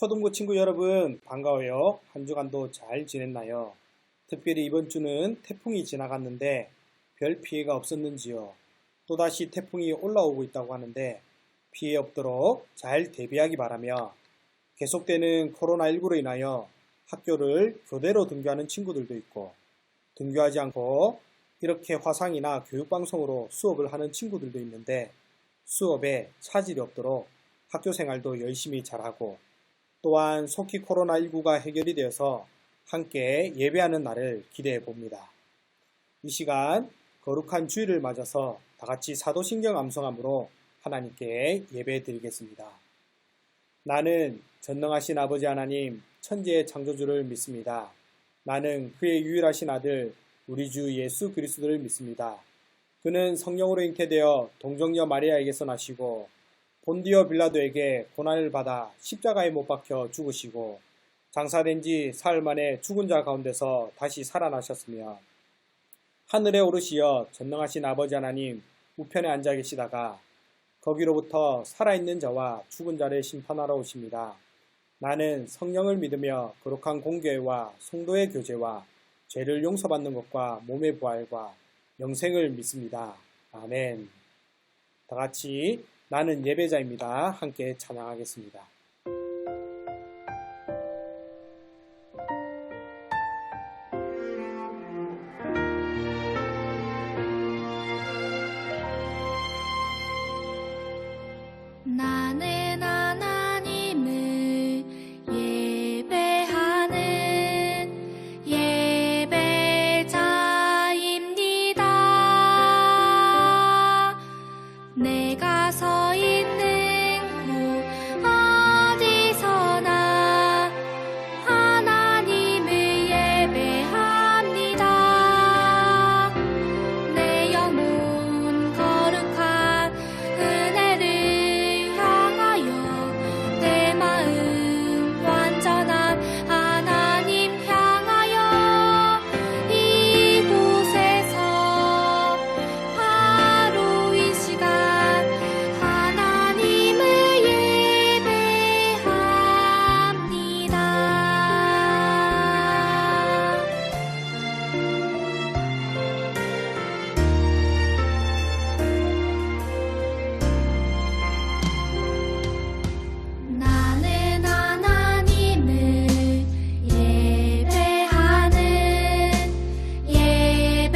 초등부 친구 여러분 반가워요. 한 주간도 잘 지냈나요? 특별히 이번 주는 태풍이 지나갔는데 별 피해가 없었는지요? 또다시 태풍이 올라오고 있다고 하는데 피해 없도록 잘 대비하기 바라며 계속되는 코로나19로 인하여 학교를 교대로 등교하는 친구들도 있고 등교하지 않고 이렇게 화상이나 교육방송으로 수업을 하는 친구들도 있는데 수업에 차질이 없도록 학교 생활도 열심히 잘하고 또한 속히 코로나19가 해결이 되어서 함께 예배하는 날을 기대해 봅니다. 이 시간 거룩한 주일을 맞아서 다같이 사도신경 암송함으로 하나님께 예배 드리겠습니다. 나는 전능하신 아버지 하나님 천지의 창조주를 믿습니다. 나는 그의 유일하신 아들 우리 주 예수 그리스도를 믿습니다. 그는 성령으로 잉태되어 동정녀 마리아에게서 나시고 본디오 빌라도에게 고난을 받아 십자가에 못 박혀 죽으시고 장사된 지 사흘 만에 죽은 자 가운데서 다시 살아나셨으며 하늘에 오르시어 전능하신 아버지 하나님 우편에 앉아 계시다가 거기로부터 살아있는 자와 죽은 자를 심판하러 오십니다. 나는 성령을 믿으며 거룩한 공교회와 성도의 교제와 죄를 용서받는 것과 몸의 부활과 영생을 믿습니다. 아멘. 다같이 나는 예배자입니다. 함께 찬양하겠습니다. 나는 하나님을 예배하는 예배자입니다. 내가 서 있는 곳 어디서나 하나님을 예배합니다. 내 영혼 거룩한 은혜를 향하여 내 마음 완전한 하나님 향하여 이곳에서 바로 이 시간 하나님을 예배합니다. 나는 하나님을 예배하는 예배자입니다.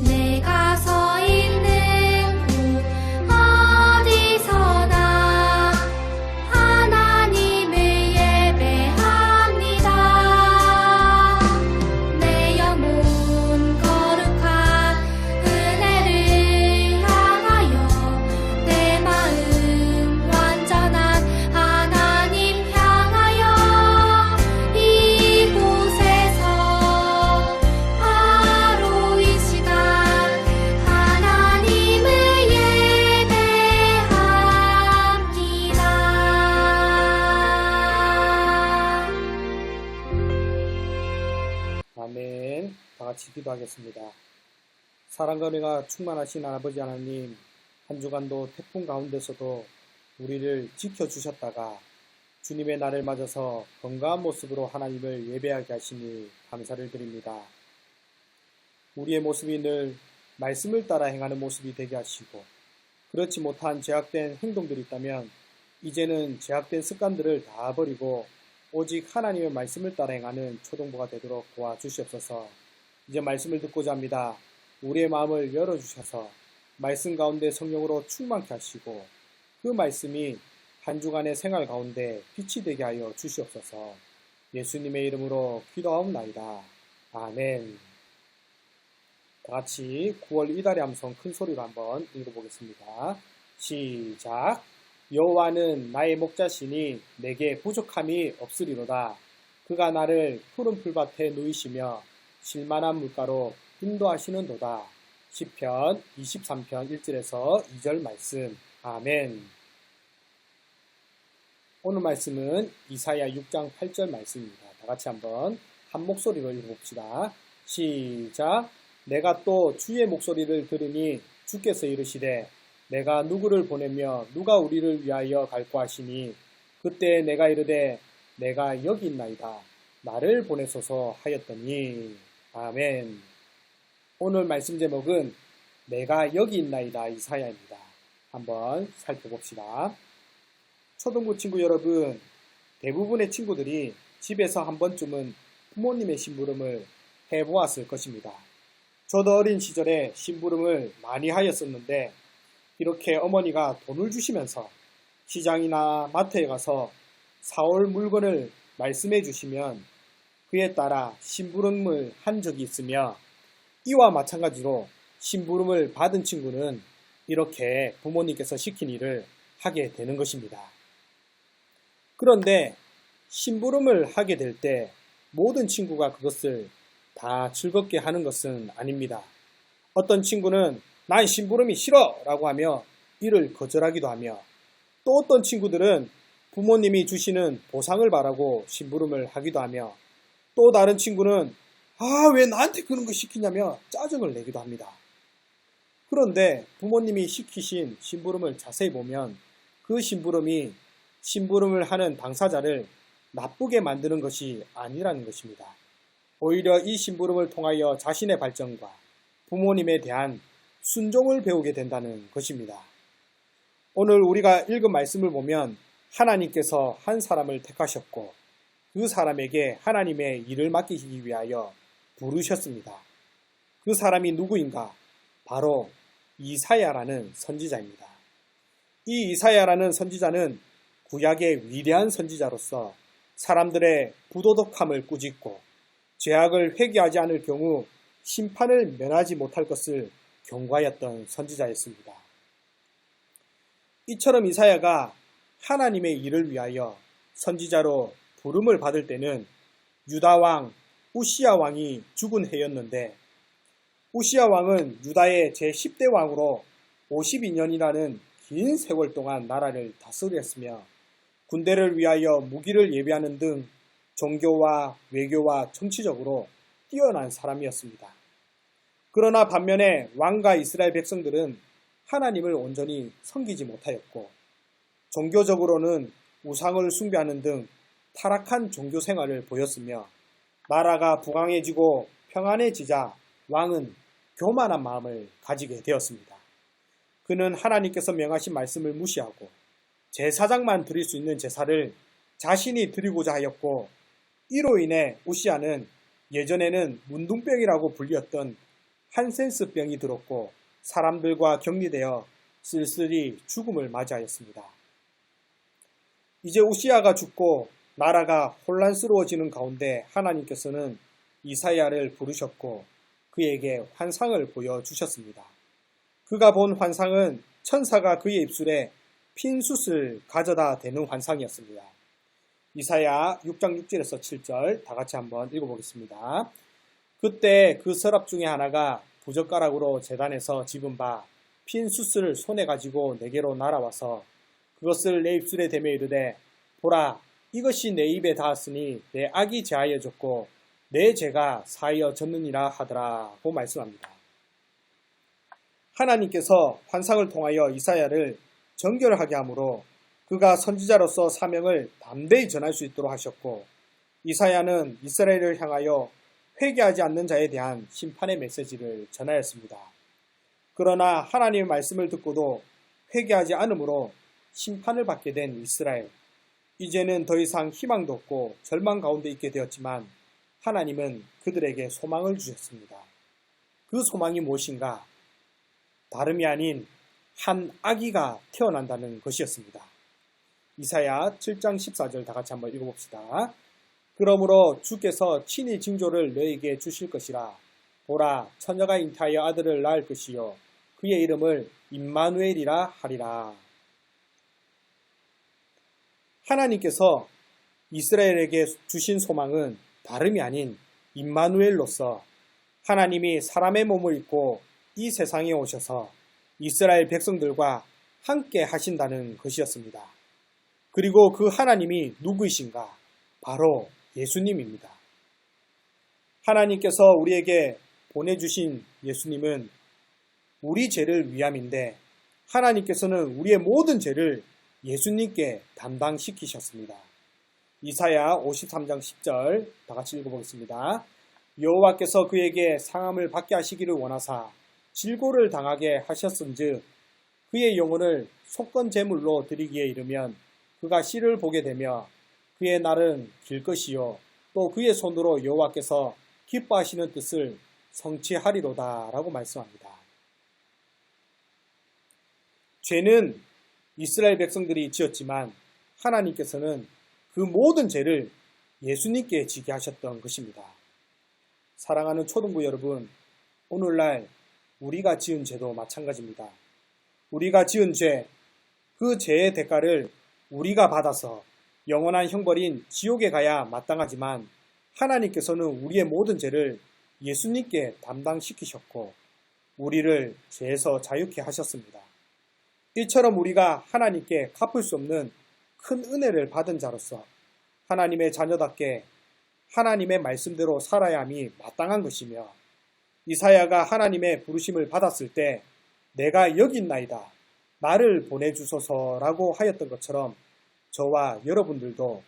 내가 서 있는 곳 어디서나 하나님을 예배합니다. 내 영혼 거룩한 은혜를 향하여 내 마음 완전한 하나님 향하여 이곳에서 바로 이 시간 하나님을 예배합니다. 아멘. 다같이 기도하겠습니다. 사랑과 은혜가 충만하신 아버지 하나님 한 주간도 태풍 가운데서도 우리를 지켜주셨다가 주님의 날을 맞아서 건강한 모습으로 하나님을 예배하게 하시니 감사를 드립니다. 우리의 모습이 늘 말씀을 따라 행하는 모습이 되게 하시고 그렇지 못한 죄악된 행동들이 있다면 이제는 죄악된 습관들을 다 버리고 오직 하나님의 말씀을 따라 행하는 초등부가 되도록 도와주시옵소서. 이제 말씀을 듣고자 합니다. 우리의 마음을 열어주셔서 말씀 가운데 성령으로 충만케 하시고 그 말씀이 한 주간의 생활 가운데 빛이 되게 하여 주시옵소서. 예수님의 이름으로 기도하옵나이다. 아멘. 다같이 9월 이달의 함성 큰 소리로 한번 읽어보겠습니다. 시작. 여호와는 나의 목자시니 내게 부족함이 없으리로다. 그가 나를 푸른 풀밭에 누이시며 쉴만한 물가로 인도하시는도다. 시편 23편 1절에서 2절 말씀. 아멘. 오늘 말씀은 이사야 6장 8절 말씀입니다. 다같이 한번 한 목소리로 읽어봅시다. 시작. 내가 또 주의 목소리를 들으니 주께서 이르시되 내가 누구를 보내며 누가 우리를 위하여 갈고 하시니 그때 내가 이르되 내가 여기 있나이다. 나를 보내소서 하였더니 아멘. 오늘 말씀 제목은 내가 여기 있나이다 이사야입니다. 한번 살펴봅시다. 초등부 친구 여러분, 대부분의 친구들이 집에서 한 번쯤은 부모님의 심부름을 해보았을 것입니다. 저도 어린 시절에 심부름을 많이 하였었는데 이렇게 어머니가 돈을 주시면서 시장이나 마트에 가서 사올 물건을 말씀해 주시면 그에 따라 심부름을 한 적이 있으며 이와 마찬가지로 심부름을 받은 친구는 이렇게 부모님께서 시킨 일을 하게 되는 것입니다. 그런데 심부름을 하게 될 때 모든 친구가 그것을 다 즐겁게 하는 것은 아닙니다. 어떤 친구는 난 심부름이 싫어 라고 하며 이를 거절하기도 하며 또 어떤 친구들은 부모님이 주시는 보상을 바라고 심부름을 하기도 하며 또 다른 친구는 왜 나한테 그런 거 시키냐며 짜증을 내기도 합니다. 그런데 부모님이 시키신 심부름을 자세히 보면 그 심부름이 심부름을 하는 당사자를 나쁘게 만드는 것이 아니라는 것입니다. 오히려 이 심부름을 통하여 자신의 발전과 부모님에 대한 순종을 배우게 된다는 것입니다. 오늘 우리가 읽은 말씀을 보면 하나님께서 한 사람을 택하셨고 그 사람에게 하나님의 일을 맡기기 위하여 부르셨습니다. 그 사람이 누구인가? 바로 이사야라는 선지자입니다. 이 이사야라는 선지자는 구약의 위대한 선지자로서 사람들의 부도덕함을 꾸짖고 죄악을 회개하지 않을 경우 심판을 면하지 못할 것을 경고하였던 선지자였습니다. 이처럼 이사야가 하나님의 일을 위하여 선지자로 부름을 받을 때는 유다 왕 우시야 왕이 죽은 해였는데 우시야 왕은 유다의 제10대 왕으로 52년이라는 긴 세월 동안 나라를 다스렸으며 군대를 위하여 무기를 예비하는 등 종교와 외교와 정치적으로 뛰어난 사람이었습니다. 그러나 반면에 왕과 이스라엘 백성들은 하나님을 온전히 섬기지 못하였고 종교적으로는 우상을 숭배하는 등 타락한 종교 생활을 보였으며 나라가 부강해지고 평안해지자 왕은 교만한 마음을 가지게 되었습니다. 그는 하나님께서 명하신 말씀을 무시하고 제사장만 드릴 수 있는 제사를 자신이 드리고자 하였고 이로 인해 우시야는 예전에는 문둥병이라고 불렸던 한센스병이 들었고 사람들과 격리되어 쓸쓸히 죽음을 맞이하였습니다. 이제 우시야가 죽고 나라가 혼란스러워지는 가운데 하나님께서는 이사야를 부르셨고 그에게 환상을 보여주셨습니다. 그가 본 환상은 천사가 그의 입술에 핀 숯을 가져다 대는 환상이었습니다. 이사야 6장 6절에서 7절 다 같이 한번 읽어보겠습니다. 그때 그 서랍 중에 하나가 부젓가락으로 제단에서 집은 바 핀 숯을 손에 가지고 내게로 날아와서 그것을 내 입술에 대며 이르되 보라 이것이 내 입에 닿았으니 내 악이 제하여졌고 내 죄가 사하여졌느니라 하더라고 말씀합니다. 하나님께서 환상을 통하여 이사야를 정결하게 하므로 그가 선지자로서 사명을 담대히 전할 수 있도록 하셨고 이사야는 이스라엘을 향하여 회개하지 않는 자에 대한 심판의 메시지를 전하였습니다. 그러나 하나님의 말씀을 듣고도 회개하지 않으므로 심판을 받게 된 이스라엘. 이제는 더 이상 희망도 없고 절망 가운데 있게 되었지만 하나님은 그들에게 소망을 주셨습니다. 그 소망이 무엇인가? 다름이 아닌 한 아기가 태어난다는 것이었습니다. 이사야 7장 14절 다 같이 한번 읽어봅시다. 그러므로 주께서 친히 징조를 너에게 주실 것이라. 보라, 처녀가 잉태하여 아들을 낳을 것이요 그의 이름을 임마누엘이라 하리라. 하나님께서 이스라엘에게 주신 소망은 다름이 아닌 임마누엘로서 하나님이 사람의 몸을 입고 이 세상에 오셔서 이스라엘 백성들과 함께 하신다는 것이었습니다. 그리고 그 하나님이 누구이신가? 바로 예수님입니다. 하나님께서 우리에게 보내주신 예수님은 우리 죄를 위함인데 하나님께서는 우리의 모든 죄를 예수님께 담당시키셨습니다. 이사야 53장 10절 다 같이 읽어보겠습니다. 여호와께서 그에게 상함을 받게 하시기를 원하사 질고를 당하게 하셨은즉 그의 영혼을 속건 제물로 드리기에 이르면 그가 씨를 보게 되며 그의 날은 길 것이요 또 그의 손으로 여호와께서 기뻐하시는 뜻을 성취하리로다 라고 말씀합니다. 죄는 이스라엘 백성들이 지었지만 하나님께서는 그 모든 죄를 예수님께 지게 하셨던 것입니다. 사랑하는 초등부 여러분, 오늘날 우리가 지은 죄도 마찬가지입니다. 우리가 지은 죄, 그 죄의 대가를 우리가 받아서 영원한 형벌인 지옥에 가야 마땅하지만 하나님께서는 우리의 모든 죄를 예수님께 담당시키셨고 우리를 죄에서 자유케 하셨습니다. 이처럼 우리가 하나님께 갚을 수 없는 큰 은혜를 받은 자로서 하나님의 자녀답게 하나님의 말씀대로 살아야 함이 마땅한 것이며 이사야가 하나님의 부르심을 받았을 때 내가 여기 있나이다 나를 보내주소서라고 하였던 것처럼 저와 여러분들도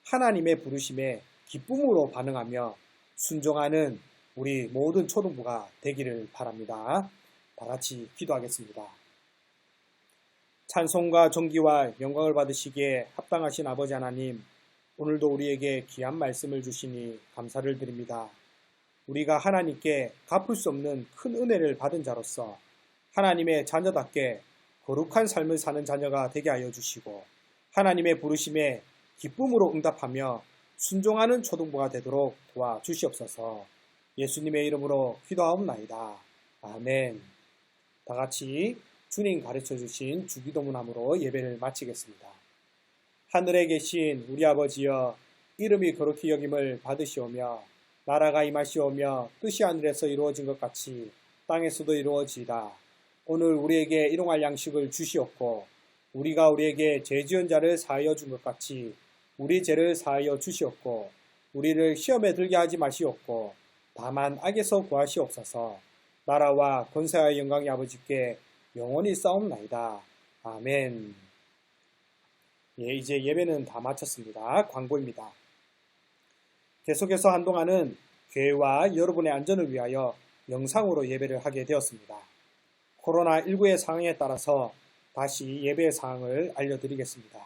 하나님의 부르심에 기쁨으로 반응하며 순종하는 우리 모든 초등부가 되기를 바랍니다. 다 같이 기도하겠습니다. 찬송과 존귀와 영광을 받으시기에 합당하신 아버지 하나님, 오늘도 우리에게 귀한 말씀을 주시니 감사를 드립니다. 우리가 하나님께 갚을 수 없는 큰 은혜를 받은 자로서 하나님의 자녀답게 거룩한 삶을 사는 자녀가 되게 하여 주시고 하나님의 부르심에 기쁨으로 응답하며 순종하는 초등부가 되도록 도와주시옵소서. 예수님의 이름으로 기도하옵나이다. 아멘. 다 같이 주님 가르쳐 주신 주기도문함으로 예배를 마치겠습니다. 하늘에 계신 우리 아버지여, 이름이 거룩히 여김을 받으시오며 나라가 임하시오며 뜻이 하늘에서 이루어진 것 같이 땅에서도 이루어지이다. 오늘 우리에게 일용할 양식을 주시옵고 우리가 우리에게 죄 지은 자를 사하여 준 것 같이 우리 죄를 사하여 주시옵고 우리를 시험에 들게 하지 마시옵고 다만 악에서 구하시옵소서. 나라와 권세와 영광이 아버지께 영원히 싸움나이다. 아멘. 예, 이제 예배는 다 마쳤습니다. 광고입니다. 계속해서 한동안은 교회와 여러분의 안전을 위하여 영상으로 예배를 하게 되었습니다. 코로나19의 상황에 따라서 다시 예배의 상황을 알려드리겠습니다.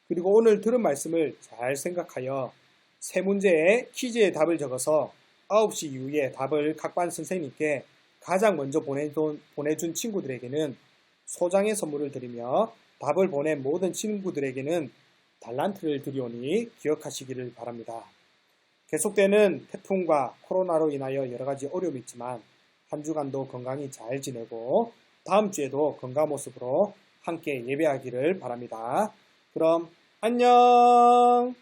그리고 오늘 들은 말씀을 잘 생각하여 세 문제의 퀴즈의 답을 적어서 9시 이후에 답을 각 반 선생님께 가장 먼저 보내준 친구들에게는 소장의 선물을 드리며 답을 보낸 모든 친구들에게는 달란트를 드리오니 기억하시기를 바랍니다. 계속되는 태풍과 코로나로 인하여 여러 가지 어려움이 있지만 한 주간도 건강히 잘 지내고 다음 주에도 건강 모습으로 함께 예배하기를 바랍니다. 그럼 안녕!